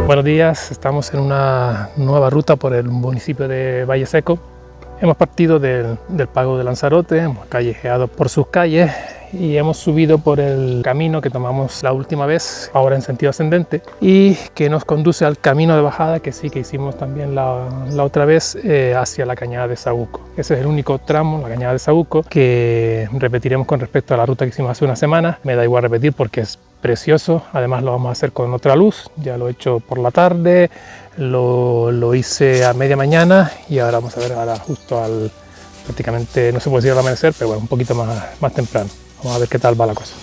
Buenos días, estamos en una nueva ruta por el municipio de Valle Seco. Hemos partido del Pago de Lanzarote, hemos callejeado por sus calles y hemos subido por el camino que tomamos la última vez, ahora en sentido ascendente, y que nos conduce al camino de bajada que sí que hicimos también la otra vez hacia la Cañada de Saúco. Ese es el único tramo, la Cañada de Saúco, que repetiremos con respecto a la ruta que hicimos hace una semana. Me da igual repetir porque es precioso, además lo vamos a hacer con otra luz, ya lo he hecho por la tarde, lo hice a media mañana y ahora vamos a ver justo al, prácticamente, no se puede decir al amanecer, pero bueno, un poquito más temprano. Vamos a ver qué tal va la cosa.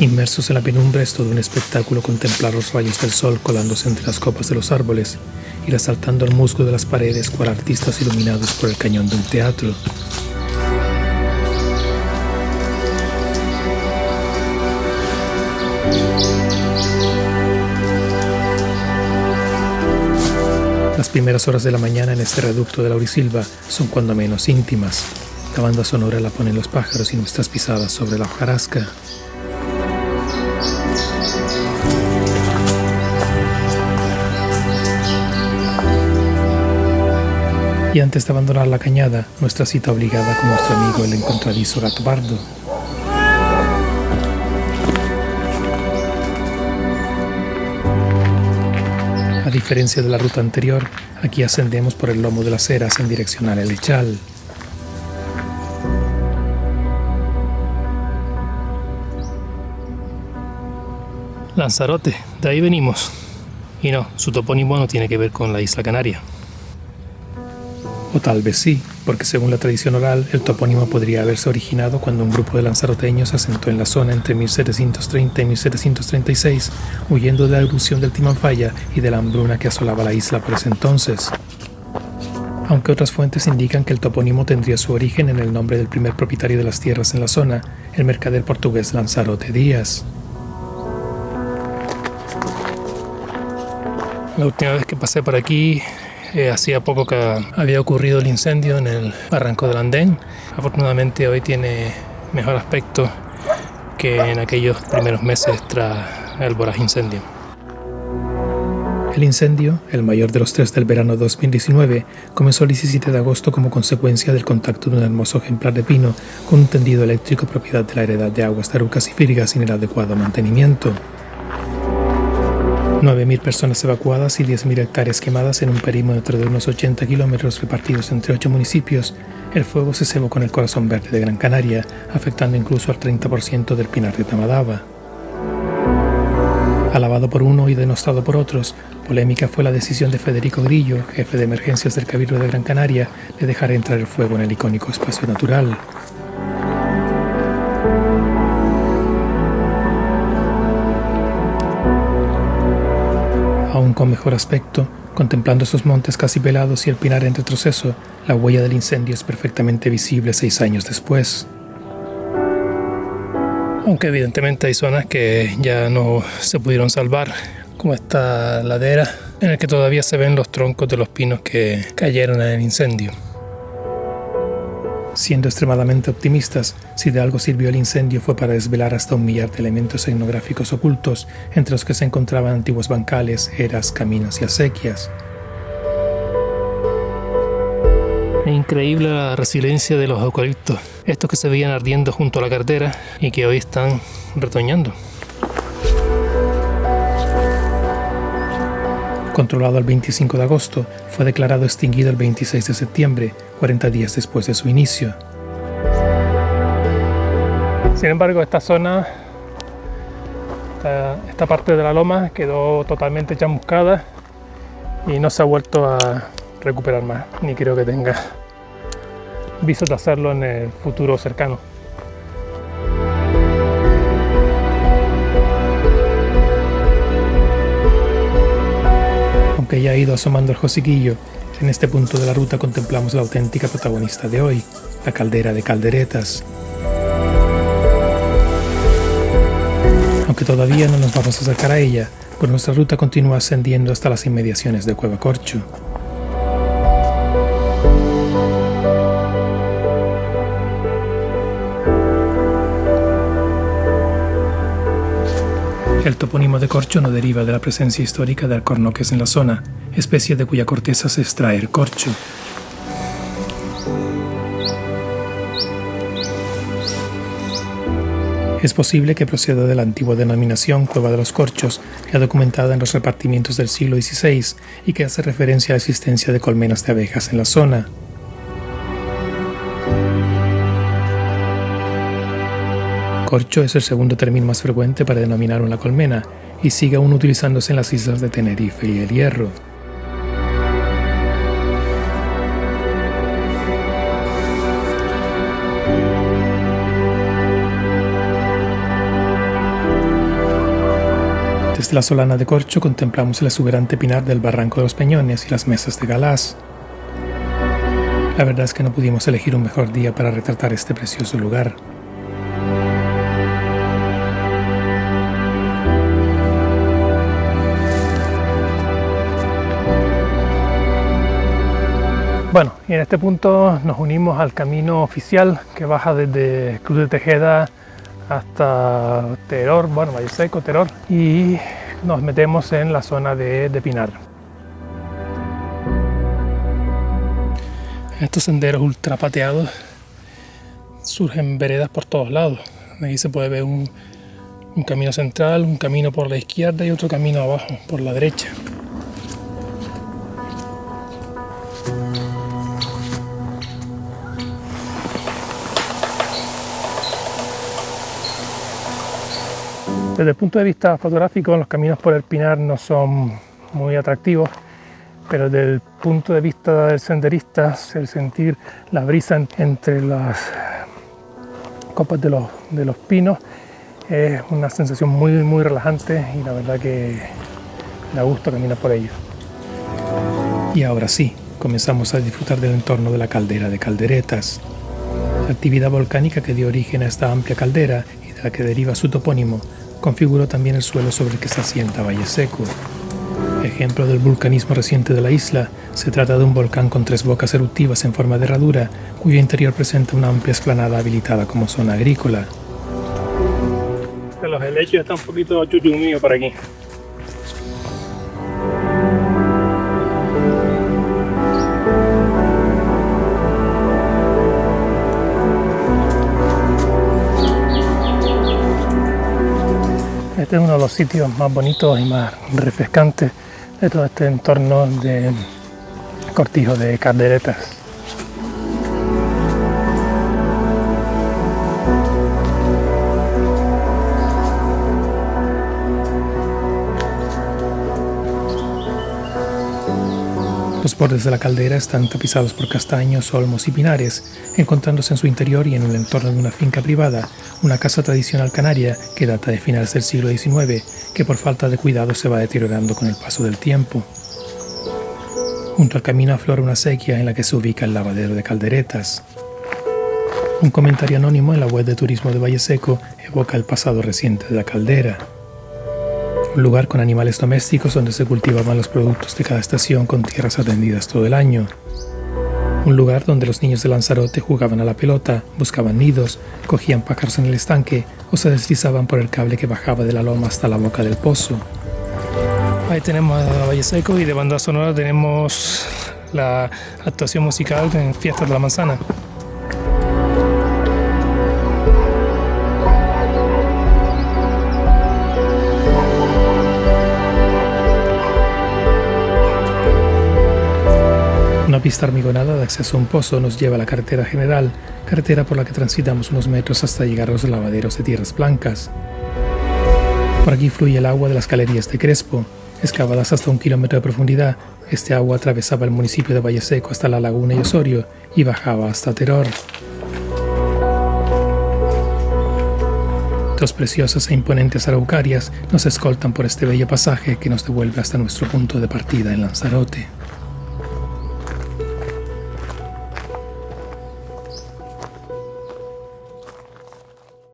Inmersos en la penumbra es todo un espectáculo contemplar los rayos del sol colándose entre las copas de los árboles y resaltando el musgo de las paredes cual artistas iluminados por el cañón de un teatro. Las primeras horas de la mañana en este reducto de Laurisilva son cuando menos íntimas. La banda sonora la ponen los pájaros y nuestras pisadas sobre la hojarasca. Y antes de abandonar la cañada, nuestra cita obligada con nuestro amigo el encontradizo gato pardo. A diferencia de la ruta anterior, aquí ascendemos por el lomo de las Heras en dirección al Elchal. Lanzarote, de ahí venimos. Y no, su topónimo no tiene que ver con la isla Canaria. O tal vez sí, porque según la tradición oral, el topónimo podría haberse originado cuando un grupo de lanzaroteños se asentó en la zona entre 1730 y 1736, huyendo de la erupción del Timanfaya y de la hambruna que asolaba la isla por ese entonces. Aunque otras fuentes indican que el topónimo tendría su origen en el nombre del primer propietario de las tierras en la zona, el mercader portugués Lanzarote Díaz. La última vez que pasé por aquí, hacía poco que había ocurrido el incendio en el barranco del Andén. Afortunadamente hoy tiene mejor aspecto que en aquellos primeros meses tras el voraz incendio. El incendio, el mayor de los 3 del verano 2019, comenzó el 17 de agosto como consecuencia del contacto de un hermoso ejemplar de pino con un tendido eléctrico propiedad de la Heredad de Aguas Tarucas y Firgas sin el adecuado mantenimiento. 9.000 personas evacuadas y 10.000 hectáreas quemadas en un perímetro de unos 80 kilómetros repartidos entre 8 municipios. El fuego se cebó con el corazón verde de Gran Canaria, afectando incluso al 30% del pinar de Tamadaba. Alabado por uno y denostado por otros, polémica fue la decisión de Federico Grillo, jefe de emergencias del Cabildo de Gran Canaria, de dejar entrar el fuego en el icónico espacio natural. Aún con mejor aspecto, contemplando esos montes casi pelados y el pinar en retroceso, la huella del incendio es perfectamente visible 6 años después. Aunque evidentemente hay zonas que ya no se pudieron salvar, como esta ladera en la que todavía se ven los troncos de los pinos que cayeron en el incendio. Siendo extremadamente optimistas, si de algo sirvió el incendio fue para desvelar hasta 1 millar de elementos etnográficos ocultos, entre los que se encontraban antiguos bancales, eras, caminos y acequias. Es increíble la resiliencia de los eucaliptos, estos que se veían ardiendo junto a la carretera y que hoy están retoñando. Controlado el 25 de agosto, fue declarado extinguido el 26 de septiembre, 40 días después de su inicio. Sin embargo, esta zona, esta parte de la loma quedó totalmente chamuscada y no se ha vuelto a recuperar más, ni creo que tenga visos de hacerlo en el futuro cercano. Aunque ya ha ido asomando el hociquillo, en este punto de la ruta contemplamos la auténtica protagonista de hoy, la caldera de Calderetas. Aunque todavía no nos vamos a acercar a ella, pues nuestra ruta continúa ascendiendo hasta las inmediaciones de Cueva Corcho. El topónimo de corcho no deriva de la presencia histórica de alcornoques en la zona, especie de cuya corteza se extrae el corcho. Es posible que proceda de la antigua denominación Cueva de los Corchos, ya documentada en los repartimientos del siglo XVI y que hace referencia a la existencia de colmenas de abejas en la zona. Corcho es el segundo término más frecuente para denominar una colmena y sigue aún utilizándose en las islas de Tenerife y El Hierro. Desde la solana de Corcho contemplamos el exuberante pinar del Barranco de los Peñones y las mesas de Galás. La verdad es que no pudimos elegir un mejor día para retratar este precioso lugar. Bueno, y en este punto nos unimos al camino oficial que baja desde Cruz de Tejeda hasta Teror, bueno, Valle Seco, Teror, y nos metemos en la zona de Pinar. Estos senderos ultrapateados surgen veredas por todos lados. Ahí se puede ver un camino central, un camino por la izquierda y otro camino abajo, por la derecha. Desde el punto de vista fotográfico, los caminos por el Pinar no son muy atractivos, pero desde el punto de vista del senderista, el sentir la brisa entre las copas de los pinos es una sensación muy relajante y la verdad que da gusto caminar por ellos. Y ahora sí, comenzamos a disfrutar del entorno de la caldera de Calderetas. La actividad volcánica que dio origen a esta amplia caldera y de la que deriva su topónimo configuró también el suelo sobre el que se asienta Valle Seco. Ejemplo del vulcanismo reciente de la isla, se trata de un volcán con 3 bocas eruptivas en forma de herradura, cuyo interior presenta una amplia explanada habilitada como zona agrícola. Los helechos están un poquito chuchumíos por aquí. Este es uno de los sitios más bonitos y más refrescantes de todo este entorno de Cortijo de Calderetas. Los bordes de la caldera están tapizados por castaños, olmos y pinares, encontrándose en su interior y en el entorno de una finca privada, una casa tradicional canaria que data de finales del siglo XIX, que por falta de cuidado se va deteriorando con el paso del tiempo. Junto al camino aflora una acequia en la que se ubica el lavadero de Calderetas. Un comentario anónimo en la web de turismo de Valle Seco evoca el pasado reciente de la caldera. Un lugar con animales domésticos donde se cultivaban los productos de cada estación con tierras atendidas todo el año. Un lugar donde los niños de Lanzarote jugaban a la pelota, buscaban nidos, cogían pájaros en el estanque o se deslizaban por el cable que bajaba de la loma hasta la boca del pozo. Ahí tenemos a Valle Seco y de banda sonora tenemos la actuación musical en Fiestas de la Manzana. Una pista hormigonada de acceso a un pozo nos lleva a la carretera general, carretera por la que transitamos unos metros hasta llegar a los lavaderos de tierras blancas. Por aquí fluye el agua de las galerías de Crespo, excavadas hasta 1 kilómetro de profundidad, este agua atravesaba el municipio de Valleseco hasta la laguna y Osorio y bajaba hasta Teror. Dos preciosas e imponentes araucarias nos escoltan por este bello pasaje que nos devuelve hasta nuestro punto de partida en Lanzarote.